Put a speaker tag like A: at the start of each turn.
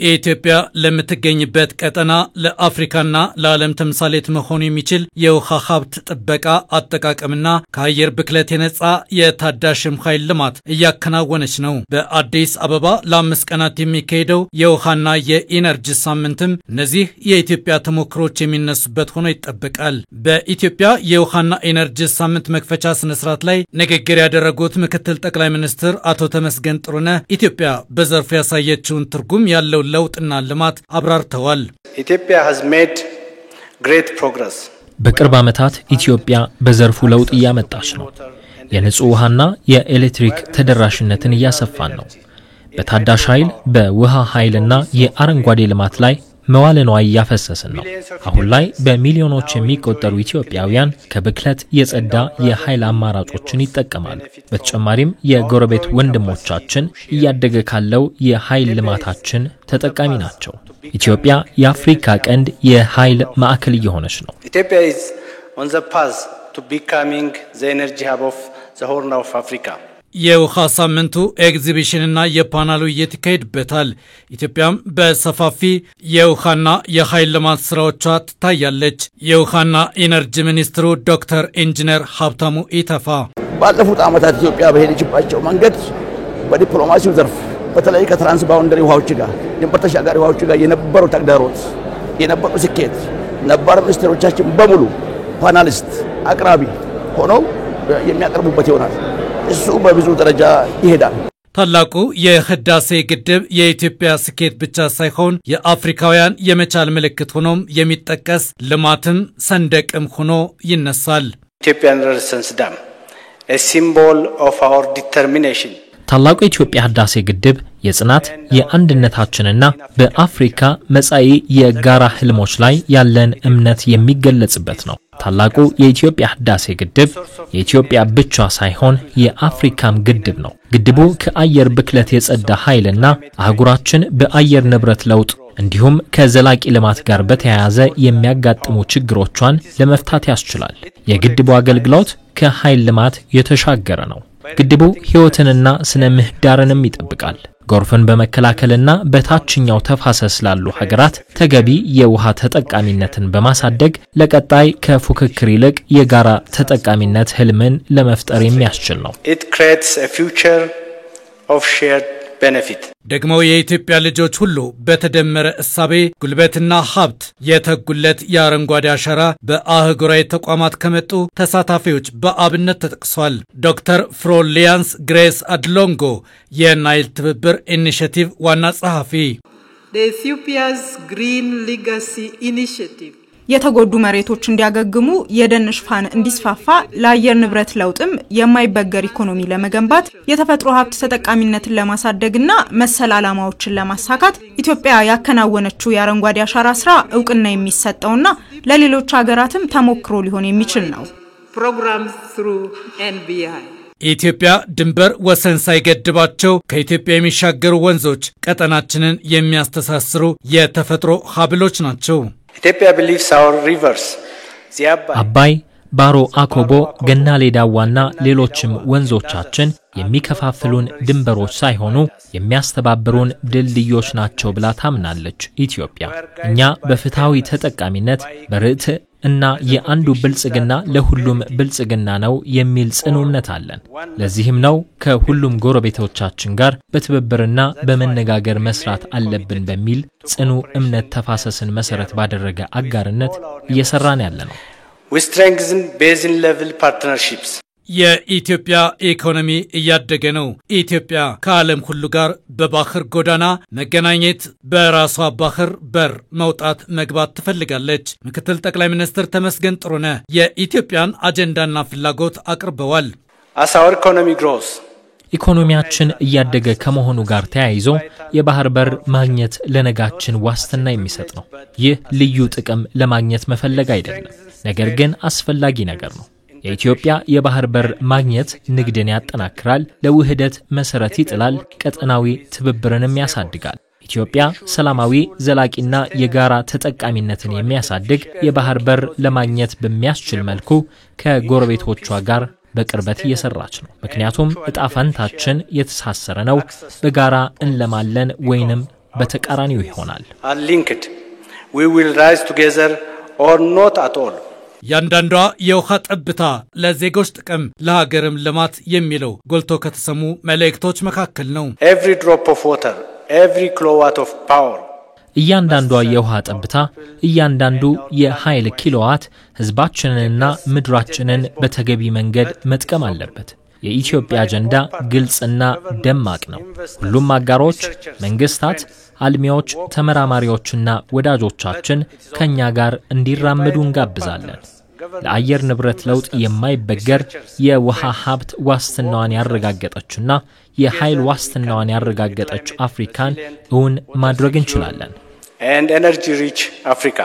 A: ኢትዮጵያ ለምትገኝበት ቀጠና ለአፍሪካና ለዓለም ተምሳሌት መሆን የሚችል የውሃ ሀብት ጥበቃ አጠቃቀምና ከአየር ብክለት የነጻ የታዳሽም ኃይል ልማት እያከናወነች ነው። በአዲስ አበባ ለ5 ቀናት የሚካሄደው የውሃና የኢነርጂ ሳምንትም እነዚህ የኢትዮጵያ ተሞክሮች የሚነሱበት ሆኖ ይጠበቃል። በኢትዮጵያ የውሃና ኢነርጂ ሳምንት መክፈቻ ስነ ስርዓት ላይ ንግግር ያደረጉት ምክትል ጠቅላይ ሚኒስትር አቶ ተመስገን ጥሩነህ ኢትዮጵያ በዘርፉ ያሳየችውን ትርጉም ያለው ለውጥና ልማት አብራርተዋል።
B: ኢትዮጵያ has made great progress.
C: በቅርብ ዓመታት ኢትዮጵያ በዘርፉ ለውጥ እያመጣች ነው። የንጹህ ውሃና የኤሌክትሪክ ተደራሽነትን እያሰፋን ነው። በታዳሽ ኃይል፣ በውሃ ኃይልና የአረንጓዴ ልማት ላይ መዋለ ንዋይ እያፈሰስን ነው። አሁን ላይ በሚሊዮኖች የሚቆጠሩ ኢትዮጵያውያን ከብክለት የጸዳ የኃይል አማራጮችን ይጠቀማሉ። በተጨማሪም የጎረቤት ወንድሞቻችን እያደገ ካለው የኃይል ልማታችን ተጠቃሚ ናቸው። ኢትዮጵያ የአፍሪካ ቀንድ የኃይል ማዕከል እየሆነች ነው።
B: ኢትዮጵያ is on the path to becoming the energy hub of the Horn of Africa.
A: የውሃ ሳምንቱ ኤግዚቢሽንና የፓናል ውይይት ይካሄድበታል። ኢትዮጵያም በሰፋፊ የውሃና የኃይል ልማት ስራዎቿ ትታያለች። የውሃና ኢነርጂ ሚኒስትሩ ዶክተር ኢንጂነር ሀብታሙ ኢተፋ
D: ባለፉት ዓመታት ኢትዮጵያ በሄደችባቸው መንገድ በዲፕሎማሲው ዘርፍ በተለይ ከትራንስ ባውንደሪ ውሃዎች ጋር ድንበር ተሻጋሪ ውሃዎች ጋር የነበረው ተግዳሮት የነበረው ስኬት ነባር ሚኒስትሮቻችን በሙሉ ፓናሊስት አቅራቢ ሆነው የሚያቀርቡበት ይሆናል። እሱ በብዙ ደረጃ ይሄዳል።
A: ታላቁ የህዳሴ ግድብ የኢትዮጵያ ስኬት ብቻ ሳይሆን የአፍሪካውያን የመቻል ምልክት ሆኖም የሚጠቀስ ልማትም ሰንደቅም ሆኖ ይነሳል።
B: Ethiopian Renaissance Dam, a symbol of our determination.
C: ታላቁ የኢትዮጵያ ህዳሴ ግድብ የጽናት የአንድነታችንና በአፍሪካ መጻኢ የጋራ ህልሞች ላይ ያለን እምነት የሚገለጽበት ነው። ታላቁ የኢትዮጵያ ህዳሴ ግድብ የኢትዮጵያ ብቻ ሳይሆን የአፍሪካም ግድብ ነው። ግድቡ ከአየር ብክለት የጸዳ ኃይልና አህጉራችን በአየር ንብረት ለውጥ እንዲሁም ከዘላቂ ልማት ጋር በተያያዘ የሚያጋጥሙ ችግሮቿን ለመፍታት ያስችላል። የግድቡ አገልግሎት ከኃይል ልማት የተሻገረ ነው። ግድቡ ህይወትንና ስነ ምህዳርንም ይጠብቃል። ጎርፍን በመከላከልና በታችኛው ተፋሰስ ላሉ ሀገራት ተገቢ የውሃ ተጠቃሚነትን በማሳደግ ለቀጣይ ከፉክክር ይልቅ የጋራ ተጠቃሚነት ህልምን ለመፍጠር የሚያስችል ነው።
B: It creates a future of shared benefit.
A: ደግሞ የኢትዮጵያ ልጆች ሁሉ በተደመረ እሳቤ ጉልበትና ሀብት የተጉለት የአረንጓዴ አሻራ በአህጉራዊ ተቋማት ከመጡ ተሳታፊዎች በአብነት ተጠቅሷል። ዶክተር ፍሮሊያንስ ግሬስ አድሎንጎ የናይል ትብብር ኢኒሼቲቭ ዋና ጸሐፊ
E: The Ethiopia's Green Legacy Initiative
F: የተጎዱ መሬቶች እንዲያገግሙ የደን ሽፋን እንዲስፋፋ ለአየር ንብረት ለውጥም የማይበገር ኢኮኖሚ ለመገንባት የተፈጥሮ ሀብት ተጠቃሚነትን ለማሳደግና መሰል ዓላማዎችን ለማሳካት ኢትዮጵያ ያከናወነችው የአረንጓዴ አሻራ ስራ እውቅና የሚሰጠውና ለሌሎች ሀገራትም ተሞክሮ ሊሆን የሚችል ነው።
E: programs through NBI
A: ኢትዮጵያ ድንበር ወሰን ሳይገድባቸው ከኢትዮጵያ የሚሻገሩ ወንዞች ቀጠናችንን የሚያስተሳስሩ የተፈጥሮ ሀብሎች ናቸው።
B: Ethiopia believes our rivers, the
C: አባይ፣ ባሮ አኮቦ፣ ገናሌ ዳዋና ሌሎችም ወንዞቻችን የሚከፋፍሉን ድንበሮች ሳይሆኑ የሚያስተባብሩን ድልድዮች ናቸው ብላ ታምናለች ኢትዮጵያ። እኛ በፍትሃዊ ተጠቃሚነት በርዕት እና የአንዱ ብልጽግና ለሁሉም ብልጽግና ነው የሚል ጽኑ እምነት አለን። ለዚህም ነው ከሁሉም ጎረቤቶቻችን ጋር በትብብርና በመነጋገር መስራት አለብን በሚል ጽኑ እምነት ተፋሰስን መሰረት ባደረገ አጋርነት እየሰራን ያለነው።
B: We strengthen basin level partnerships.
A: የኢትዮጵያ ኢኮኖሚ እያደገ ነው። ኢትዮጵያ ከዓለም ሁሉ ጋር በባህር ጎዳና መገናኘት በራሷ ባህር በር መውጣት መግባት ትፈልጋለች። ምክትል ጠቅላይ ሚኒስትር ተመስገን ጥሩነህ የኢትዮጵያን አጀንዳና ፍላጎት አቅርበዋል።
B: As our economy grows,
C: ኢኮኖሚያችን እያደገ ከመሆኑ ጋር ተያይዞ የባህር በር ማግኘት ለነጋችን ዋስትና የሚሰጥ ነው። ይህ ልዩ ጥቅም ለማግኘት መፈለግ አይደለም፣ ነገር ግን አስፈላጊ ነገር ነው። የኢትዮጵያ የባህር በር ማግኘት ንግድን ያጠናክራል፣ ለውህደት መሰረት ይጥላል፣ ቀጠናዊ ትብብርንም ያሳድጋል። ኢትዮጵያ ሰላማዊ ዘላቂና የጋራ ተጠቃሚነትን የሚያሳድግ የባህር በር ለማግኘት በሚያስችል መልኩ ከጎረቤቶቿ ጋር በቅርበት እየሰራች ነው። ምክንያቱም እጣ ፈንታችን የተሳሰረ ነው። በጋራ እንለማለን ወይንም በተቃራኒው ይሆናል።
B: We will rise together or not at all.
A: ያንዳንዷ የውሃ ጠብታ ለዜጎች ጥቅም ለሀገርም ልማት የሚለው ጎልቶ ከተሰሙ መልእክቶች መካከል ነው።
B: Every drop of water, every kilowatt of power.
C: እያንዳንዷ የውሃ ጠብታ እያንዳንዱ የኃይል ኪሎዋት ህዝባችንንና ምድራችንን በተገቢ መንገድ መጥቀም አለበት። የኢትዮጵያ አጀንዳ ግልጽና ደማቅ ነው። ሁሉም አጋሮች፣ መንግስታት፣ አልሚዎች፣ ተመራማሪዎችና ወዳጆቻችን ከኛ ጋር እንዲራመዱ እንጋብዛለን። ለአየር ንብረት ለውጥ የማይበገር የውሃ ሀብት ዋስትናዋን ያረጋገጠችና የኃይል ዋስትናዋን ያረጋገጠች አፍሪካን እውን ማድረግ እንችላለን።
B: And energy rich Africa.